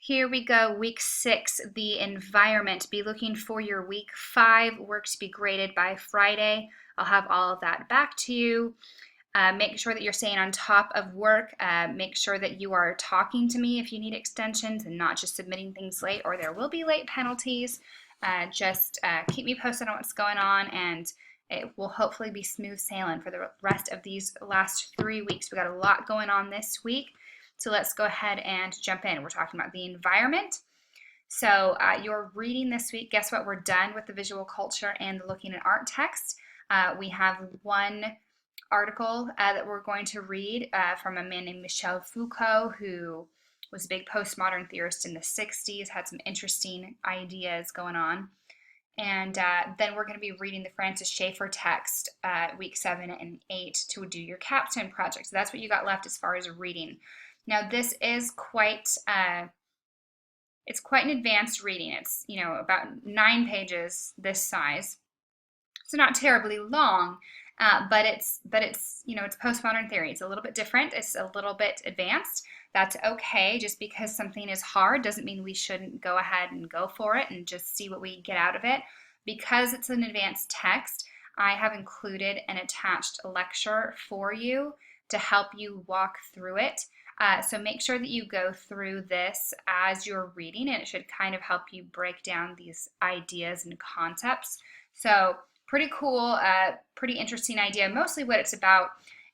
Here we go, week 6, the environment. Be looking for your week 5 work to be graded by Friday. I'll have all of that back to you. Make sure that you're staying on top of work. Make sure that you are talking to me if you need extensions and not just submitting things late, or there will be late penalties. Just keep me posted on what's going on, and it will hopefully be smooth sailing for the rest of these last 3 weeks. We got a lot going on this week. So let's go ahead and jump in. We're talking about the environment. So your reading this week, guess what? We're done with the visual culture and the looking at art text. We have one article that we're going to read from a man named Michel Foucault, who was a big postmodern theorist in the 60s, had some interesting ideas going on. And then we're going to be reading the Francis Schaeffer text week 7 and 8 to do your capstone project. So that's what you got left as far as reading. Now this is it's quite an advanced reading. It's about 9 pages this size, so not terribly long, but it's it's postmodern theory. It's a little bit different. It's a little bit advanced. That's okay. Just because something is hard doesn't mean we shouldn't go ahead and go for it and just see what we get out of it. Because it's an advanced text, I have included an attached lecture for you to help you walk through it. So make sure that you go through this as you're reading, and it should kind of help you break down these ideas and concepts. So pretty cool, pretty interesting idea. Mostly what it's about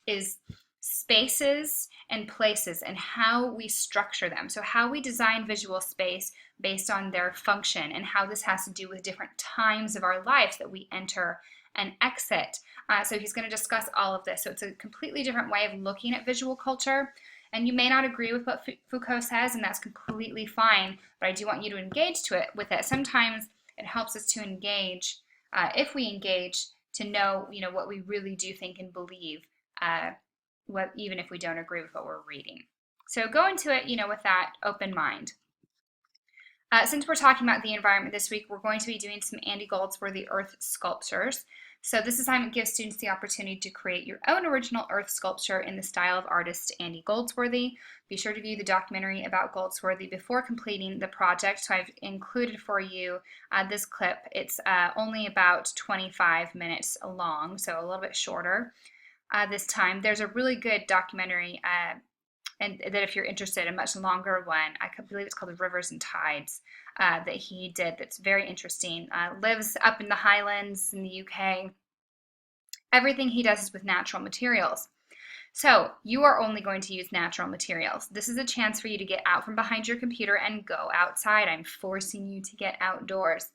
is spaces and places and how we structure them. So how we design visual space based on their function, and how this has to do with different times of our lives that we enter and exit. So he's going to discuss all of this. So it's a completely different way of looking at visual culture. And you may not agree with what Foucault says, and that's completely fine, but I do want you to engage with it. Sometimes it helps us to engage, if we engage, to know, what we really do think and believe, even if we don't agree with what we're reading. So go into it, with that open mind. Since we're talking about the environment this week, we're going to be doing some Andy Goldsworthy earth sculptures. So this assignment gives students the opportunity to create your own original earth sculpture in the style of artist Andy Goldsworthy. Be sure to view the documentary about Goldsworthy before completing the project. So I've included for you this clip. It's only about 25 minutes long, so a little bit shorter this time. There's a really good documentary and that if you're interested, a much longer one, I believe it's called Rivers and Tides, that he did, that's very interesting. Lives up in the Highlands in the UK. Everything he does is with natural materials. So you are only going to use natural materials. This is a chance for you to get out from behind your computer and go outside. I'm forcing you to get outdoors.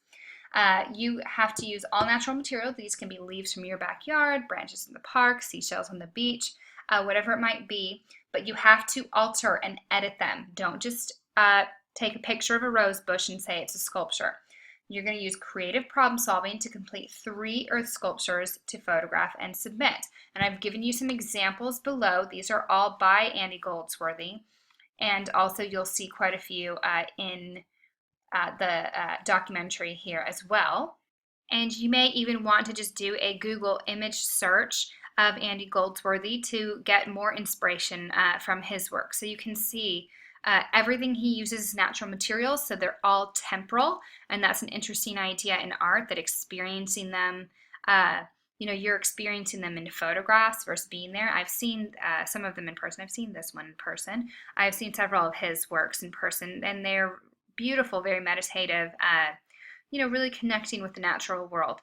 You have to use all natural materials. These can be leaves from your backyard, branches in the park, seashells on the beach, whatever it might be, but you have to alter and edit them. Don't just take a picture of a rose bush and say it's a sculpture. You're going to use creative problem solving to complete 3 earth sculptures to photograph and submit. And I've given you some examples below. These are all by Andy Goldsworthy, and also you'll see quite a few in the documentary here as well. And you may even want to just do a Google image search of Andy Goldsworthy to get more inspiration from his work. So you can see everything he uses is natural materials, so they're all temporal, and that's an interesting idea in art, that experiencing them, you're experiencing them in photographs versus being there. I've seen some of them in person. I've seen this one in person. I've seen several of his works in person, and they're beautiful, very meditative, really connecting with the natural world.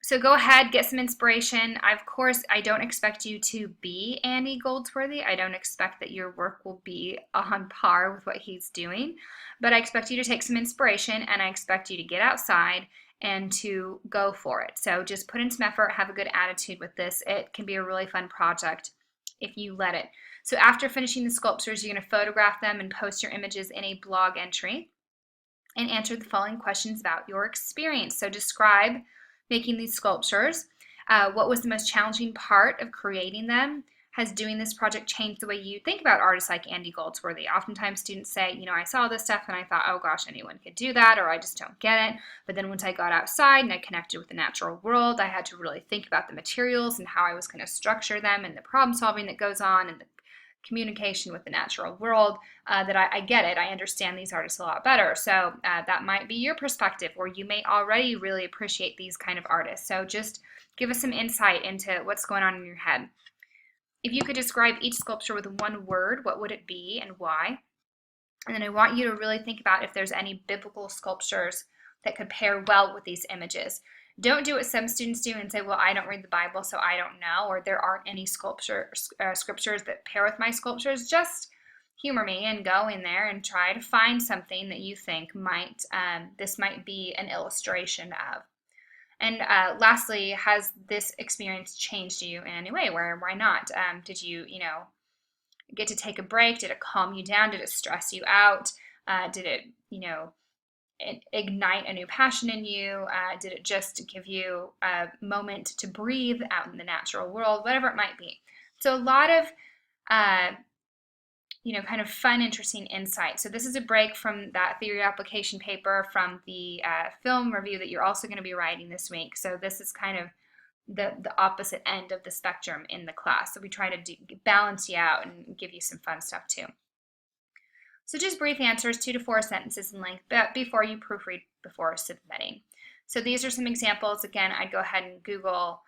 So go ahead, get some inspiration. Of course, I don't expect you to be Andy Goldsworthy. I don't expect that your work will be on par with what he's doing, but I expect you to take some inspiration, and I expect you to get outside and to go for it. So just put in some effort, have a good attitude with this. It can be a really fun project if you let it. So after finishing the sculptures, you're going to photograph them and post your images in a blog entry and answer the following questions about your experience. So describe making these sculptures. What was the most challenging part of creating them? Has doing this project changed the way you think about artists like Andy Goldsworthy? Oftentimes students say, I saw this stuff and I thought, oh gosh, anyone could do that, or I just don't get it. But then once I got outside and I connected with the natural world, I had to really think about the materials and how I was going to structure them, and the problem solving that goes on, and the communication with the natural world, that I get it. I understand these artists a lot better. So that might be your perspective, or you may already really appreciate these kind of artists. So just give us some insight into what's going on in your head. If you could describe each sculpture with one word, what would it be and why? And then I want you to really think about if there's any biblical sculptures that could pair well with these images. Don't do what some students do and say, well, I don't read the Bible, so I don't know, or there aren't any scriptures that pair with my sculptures. Just humor me and go in there and try to find something that you think might, this might be an illustration of. And lastly, has this experience changed you in any way? Why not? Did you, get to take a break? Did it calm you down? Did it stress you out? Did it, ignite a new passion in you? Did it just give you a moment to breathe out in the natural world? Whatever it might be. So a lot of, kind of fun, interesting insight. So this is a break from that theory application paper from the film review that you're also going to be writing this week. So this is kind of the opposite end of the spectrum in the class. So we try to balance you out and give you some fun stuff too. So just brief answers, 2 to 4 sentences in length, before you proofread before submitting. So these are some examples. Again, I'd go ahead and Google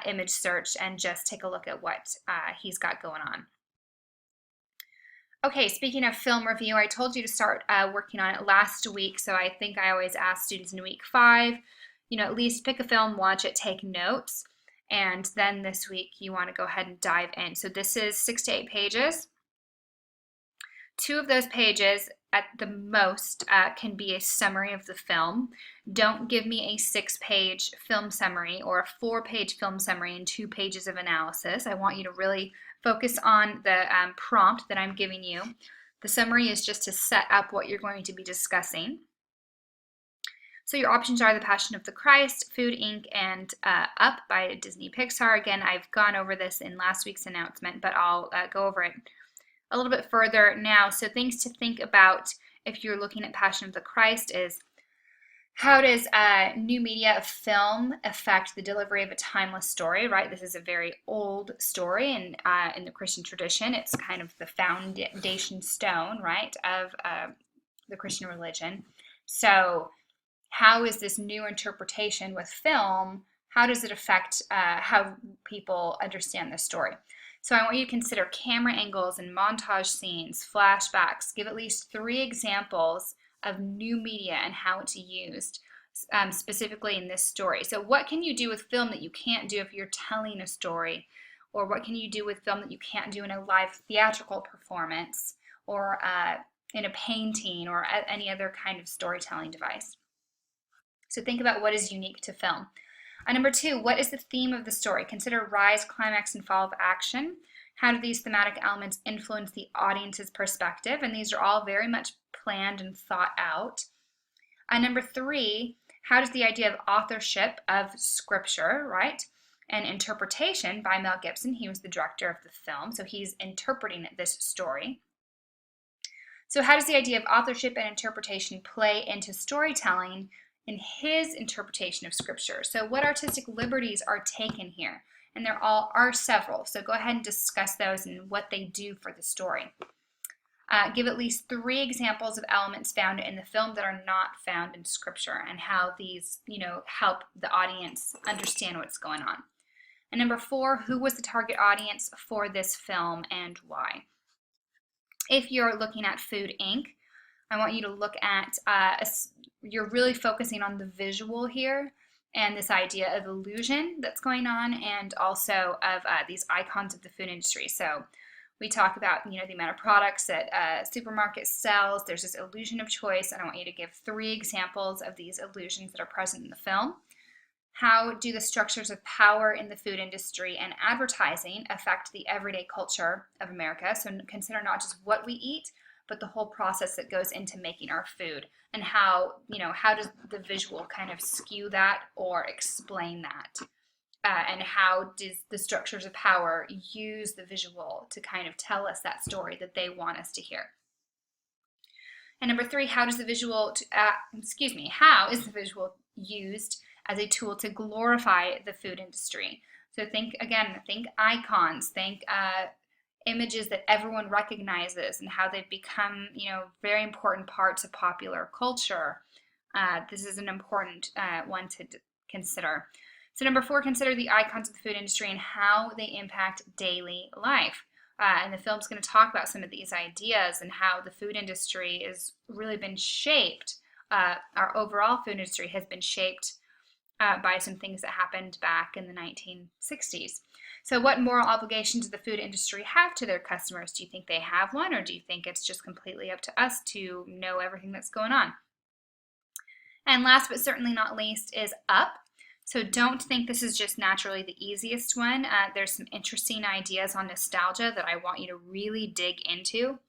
image search and just take a look at what he's got going on. Okay, speaking of film review, I told you to start working on it last week. So I think I always ask students in week 5, at least pick a film, watch it, take notes. And then this week you want to go ahead and dive in. So this is 6 to 8 pages. 2 of those pages at the most can be a summary of the film. Don't give me a 6-page film summary or a 4-page film summary and 2 pages of analysis. I want you to really focus on the prompt that I'm giving you. The summary is just to set up what you're going to be discussing. So your options are The Passion of the Christ, Food, Inc., and Up by Disney Pixar. Again, I've gone over this in last week's announcement, but I'll go over it a little bit further now. So things to think about if you're looking at Passion of the Christ is, how does new media of film affect the delivery of a timeless story, right? This is a very old story, and in the Christian tradition, it's kind of the foundation stone, right, of the Christian religion. So how is this new interpretation with film, how does it affect how people understand the story? So I want you to consider camera angles and montage scenes, flashbacks. Give at least 3 examples of new media and how it's used specifically in this story. So what can you do with film that you can't do if you're telling a story? Or what can you do with film that you can't do in a live theatrical performance, or in a painting, or any other kind of storytelling device? So think about what is unique to film. Number 2, what is the theme of the story? Consider rise, climax, and fall of action. How do these thematic elements influence the audience's perspective? And these are all very much planned and thought out. Number 3, how does the idea of authorship of scripture, right, and interpretation by Mel Gibson, he was the director of the film, so he's interpreting this story. So how does the idea of authorship and interpretation play into storytelling in his interpretation of scripture? So what artistic liberties are taken here? And there are several. So go ahead and discuss those and what they do for the story. Give at least 3 examples of elements found in the film that are not found in scripture, and how these, help the audience understand what's going on. And number 4, who was the target audience for this film and why? If you're looking at Food, Inc., I want you to look at, you're really focusing on the visual here and this idea of illusion that's going on, and also of these icons of the food industry. So we talk about, the amount of products that a supermarket sells. There's this illusion of choice, and I want you to give 3 examples of these illusions that are present in the film. How do the structures of power in the food industry and advertising affect the everyday culture of America? So consider not just what we eat, but the whole process that goes into making our food, and how, how does the visual kind of skew that or explain that? And how does the structures of power use the visual to kind of tell us that story that they want us to hear? And number 3, how is the visual used as a tool to glorify the food industry? So think icons, think images that everyone recognizes and how they've become, very important parts of popular culture. This is an important one to consider. So number 4, consider the icons of the food industry and how they impact daily life. And the film's going to talk about some of these ideas and how the food industry has really been shaped. Our overall food industry has been shaped by some things that happened back in the 1960s. So what moral obligation does the food industry have to their customers? Do you think they have one, or do you think it's just completely up to us to know everything that's going on? And last but certainly not least is up. So don't think this is just naturally the easiest one. There's some interesting ideas on nostalgia that I want you to really dig into.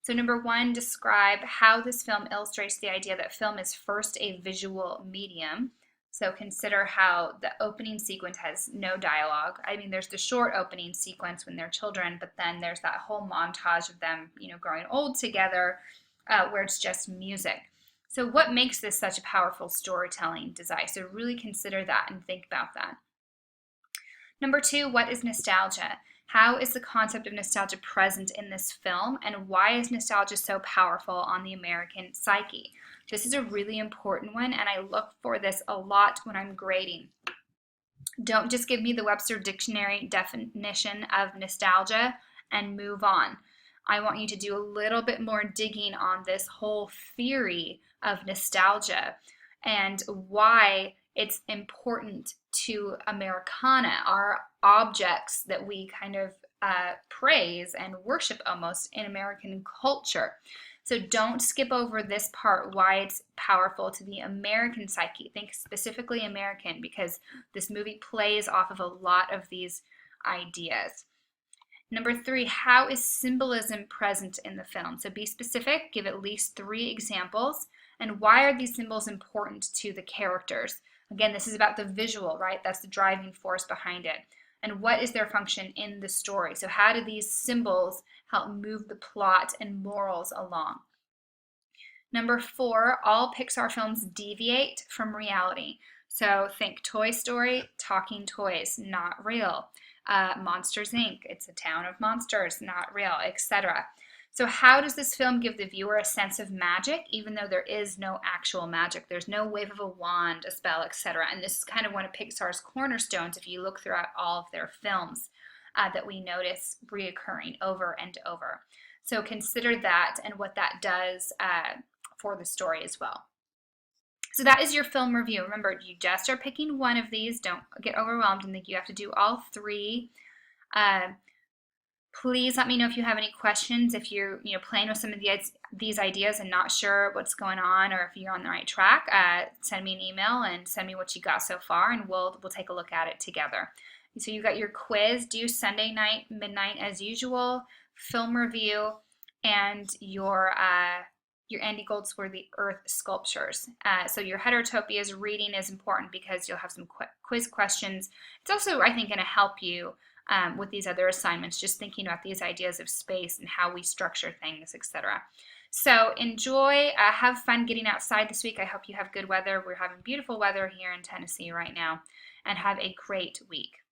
So number 1, describe how this film illustrates the idea that film is first a visual medium. So consider how the opening sequence has no dialogue. I mean, there's the short opening sequence when they're children, but then there's that whole montage of them, growing old together, where it's just music. So what makes this such a powerful storytelling device? So really consider that and think about that. Number 2, what is nostalgia? How is the concept of nostalgia present in this film, and why is nostalgia so powerful on the American psyche? This is a really important one, and I look for this a lot when I'm grading. Don't just give me the Webster Dictionary definition of nostalgia and move on. I want you to do a little bit more digging on this whole theory of nostalgia and why it's important to Americana, our objects that we kind of praise and worship almost in American culture. So don't skip over this part, why it's powerful to the American psyche. Think specifically American, because this movie plays off of a lot of these ideas. Number 3, how is symbolism present in the film? So be specific, give at least 3 examples, and why are these symbols important to the characters? Again, this is about the visual, right? That's the driving force behind it. And what is their function in the story? So how do these symbols help move the plot and morals along? Number 4, all Pixar films deviate from reality. So think Toy Story, talking toys, not real. Monsters, Inc., it's a town of monsters, not real, etc. So how does this film give the viewer a sense of magic, even though there is no actual magic? There's no wave of a wand, a spell, etc. And this is kind of one of Pixar's cornerstones if you look throughout all of their films that we notice reoccurring over and over. So consider that and what that does for the story as well. So that is your film review. Remember, you just are picking one of these. Don't get overwhelmed and think you have to do all 3. Please let me know if you have any questions, if you're playing with some of these ideas and not sure what's going on, or if you're on the right track. Send me an email and send me what you got so far, and we'll take a look at it together. So you got your quiz due Sunday night, midnight as usual, film review, and your Andy Goldsworthy Earth sculptures. So your Heterotopias reading is important because you'll have some quiz questions. It's also, I think, going to help you with these other assignments, just thinking about these ideas of space and how we structure things, etc. So enjoy, have fun getting outside this week. I hope you have good weather. We're having beautiful weather here in Tennessee right now, and have a great week.